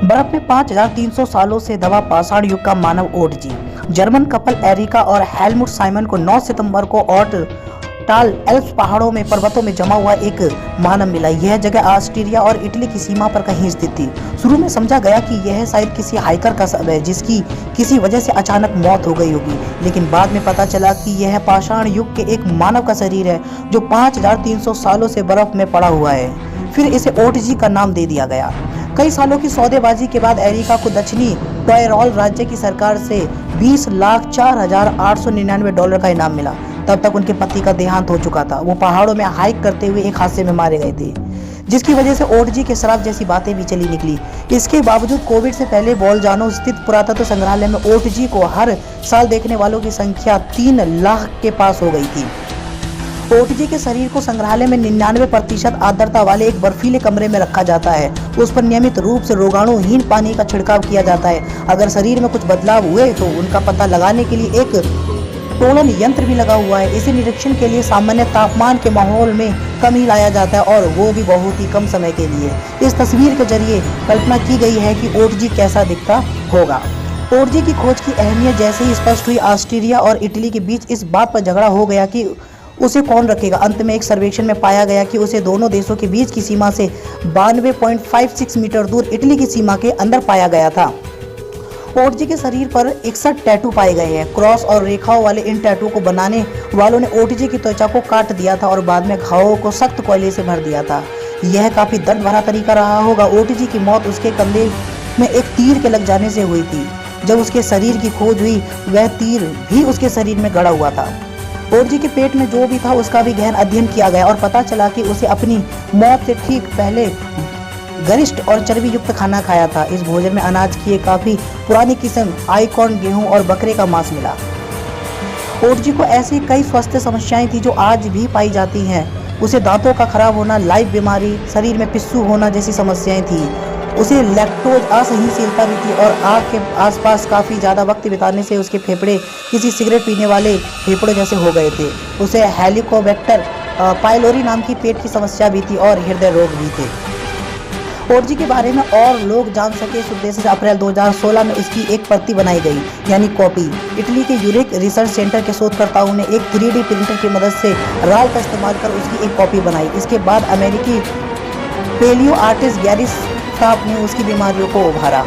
बर्फ में 5300 सालों से दबा पाषाण युग का मानव ओटजी। जर्मन कपल एरिका और हेलमुट साइमन को 9 सितंबर को टाल एल्प्स पहाड़ों में पर्वतों में जमा हुआ एक मानव मिला। यह जगह ऑस्ट्रिया और इटली की सीमा पर कहीं स्थित थी। शुरू में समझा गया कि यह शायद किसी हाइकर का शव है जिसकी किसी वजह से अचानक मौत हो गई होगी, लेकिन बाद में पता चला कि यह पाषाण युग के एक मानव का शरीर है जो 5300 सालों से बर्फ में पड़ा हुआ है। फिर इसे ओटजी का नाम दे दिया गया। कई सालों की सौदेबाजी के बाद एरिका को दक्षिणी टायरॉल राज्य की सरकार से $20,04,899 का इनाम मिला। तब तक उनके पति का देहांत हो चुका था। वो पहाड़ों में हाइक करते हुए एक हादसे में मारे गए थे, जिसकी वजह से ओटजी के श्राप जैसी बातें भी चली निकली। इसके बावजूद कोविड से पहले बोल्जानो स्थित पुरातत्व संग्रहालय में ओटजी को हर साल देखने वालों की संख्या 3 लाख के पास हो गई थी। ओटजी के शरीर को संग्रहालय में 99% आर्द्रता वाले एक बर्फीले कमरे में रखा जाता है। उस पर नियमित रूप से रोगाणुहीन पानी का छिड़काव किया जाता है। अगर शरीर में कुछ बदलाव हुए तो उनका पता लगाने के लिए एक तोलन यंत्र भी लगा हुआ है। इसे निरीक्षण के लिए सामान्य तापमान के माहौल में कमी लाया जाता है, और वो भी बहुत ही कम समय के लिए। इस तस्वीर के जरिए कल्पना की गई है कि ओटजी कैसा दिखता होगा। ओटजी की खोज की अहमियत जैसे ही स्पष्ट हुई, ऑस्ट्रिया और इटली के बीच इस बात पर झगड़ा हो गया कि उसे कौन रखेगा। अंत में एक सर्वेक्षण में पाया गया कि उसे दोनों देशों के बीच की सीमा से 92.56 मीटर दूर इटली की सीमा के अंदर पाया गया था। ओटजी के शरीर पर 61 टैटू पाए गए हैं। क्रॉस और रेखाओं वाले इन टैटू को बनाने वालों ने ओटजी की त्वचा को काट दिया था और बाद में घावों को सख्त कोयले से भर दिया था। यह काफी दर्द भरा तरीका रहा होगा। ओटजी की मौत उसके कंधे में एक तीर के लग जाने से हुई थी। जब उसके शरीर की खोज हुई, वह तीर भी उसके शरीर में गड़ा हुआ था। ओटजी के पेट में जो भी था उसका भी गहन अध्ययन किया गया और पता चला कि उसे अपनी मौत से ठीक पहले गरिष्ठ और चर्बी युक्त खाना खाया था। इस भोजन में अनाज की एक काफी पुरानी किस्म आइकॉर्न, गेहूं और बकरे का मांस मिला। ओटजी को ऐसी कई स्वास्थ्य समस्याएं थी जो आज भी पाई जाती हैं। उसे दांतों का खराब होना, लाइफ बीमारी, शरीर में पिस्सू होना जैसी समस्याएं थी। उसे लैक्टोज असहनशीलता भी थी और आग के आसपास काफ़ी ज़्यादा वक्त बिताने से उसके फेफड़े किसी सिगरेट पीने वाले फेफड़ों जैसे हो गए थे। उसे हेलिकोबैक्टर पाइलोरी नाम की पेट की समस्या भी थी और हृदय रोग भी थे। ओटजी के बारे में और लोग जान सके इस उद्देश्य से अप्रैल 2016 में इसकी एक प्रति बनाई गई, यानी कॉपी। इटली के यूरिक रिसर्च सेंटर के शोधकर्ताओं ने एक 3D प्रिंटर की मदद से राल का इस्तेमाल कर उसकी एक कॉपी बनाई। इसके बाद अमेरिकी पेलियो आर्टिस्ट गैरी ने उसकी बीमारियों को उभारा।